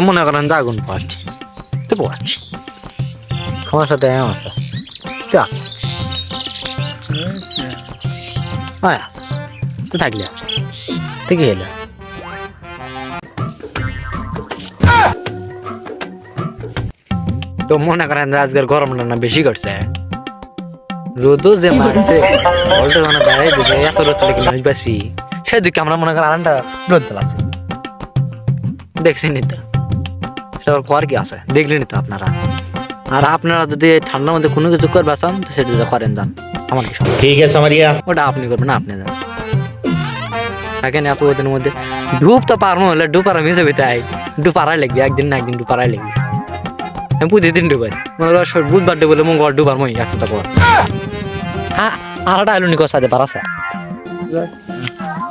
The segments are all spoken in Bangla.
মনে করেন যে আগুন পোয়াচ্ছি তো পোয়াচ্ছি আমার সাথে আছে কি আছে আছে তো থাকলে ঠিকই এলো তো মনে করেন যে আজকের গরমটা না বেশি করছে রোদও যে মারছে বলটা মানে দাঁড়াই দিছে এত রোদ চলে কি মানুষ বাঁচবি সেদিকে আমরা মনে করেন আরামটা রোদ চালাচ্ছে দেখছেন তো সেটা কর কি আছে দেখলেনি তো আপনারা আর আপনারা যদি ঠান্ডার মধ্যে কোনো কিছু করবে চান তো সেটা করেন যান আমার কি ঠিক আছে সামারিয়া ওটা আপনি করবেন না আপনি যান থাকেন এত ওদের মধ্যে ডুব তো পারবো হলে ডুপারা মিশে বিতাই ডুপারাই লাগবে একদিন না একদিন ডুপারাই লাগবে আমি প্রতিদিন ডুবাই মনে করো বুধবার ডুবলে মঙ্গলবার ডুবার মই একটা পর হ্যাঁ আরটা আলু নিকো সাথে পারাছে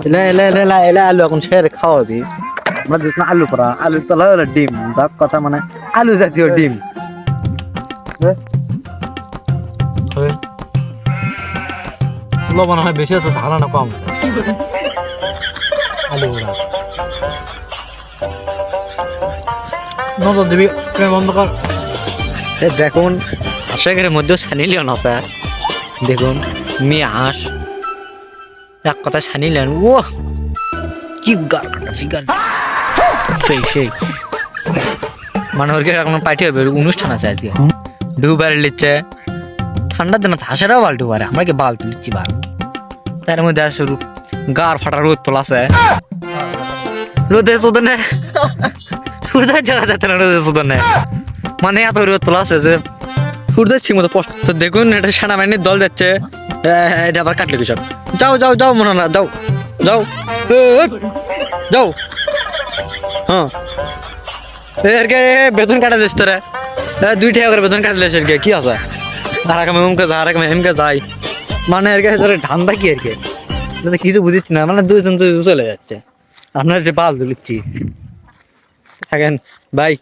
এলে এলে এলে এলে আলু এখন শের খাওয়াবি আমরা দেখলাম আলু পরা আলু তলা হলো ডিম যাক কথা মানে আলু জাতীয় ডিম লবণ হয় বেশি আছে ধারা না কম আলু ওরা নজর দিবি বন্ধ কর দেখুন আশেকের মধ্যেও ছানিলিও না স্যার দেখুন মেয়ে হাঁস এক কথা ছানিলেন ও কি গার কাটা ফিগার সেই মানে ওর এখন পার্টি হবে অনুষ্ঠান আছে আজকে ডুবার লিচ্ছে ঠান্ডার দিন হাঁসেরাও বাল ডুবারে আমরা কি বাল তুলিচ্ছি বাল তার মধ্যে আসে গার ফাটা রোদ তোলা আছে রোদে চোদনে সূর্যের জায়গা যাচ্ছে না রোদে চোদনে মানে এত রোদ তোলা আছে যে সূর্যের ঠিক মতো স্পষ্ট তো দেখুন এটা সেনাবাহিনীর দল যাচ্ছে এটা আবার কাটলে কৃষক যাও যাও যাও মনে না যাও যাও যাও হ্যাঁ এরকে বেতন কাটা দিস তোরা 2 টাকা করে বেতন কাটলে এরকে কি আছে আর আমি এমকে যা আর আমি এমকে যাই মানে এরকে ধান্দা কি এরকে কিছু বুঝিচ্ছি না মানে দুজন চলে যাচ্ছে আপনার যে বাল তুলিচ্ছি থাকেন বাই